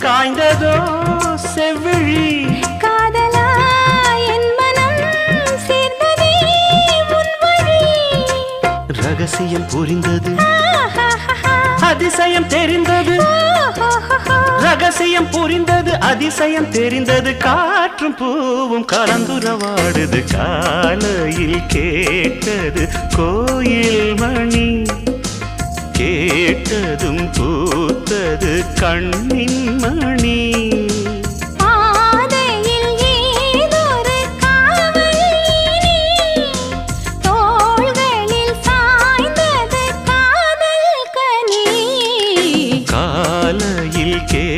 காய்ந்ததோ செவ்விழி காதலா என் மனம் சேர்ந்ததே உன் வழி ரகசியம் புரிந்தது அதிசயம் தெரிந்தது ரகசியம் புரிந்தது அதிசயம் தெரிந்தது காற்றும் பூவும் கலந்துரவாடுது காலையில் கேட்டது கோயில் மணி கேட்டதும் பூத்தது கண்ணின் மணி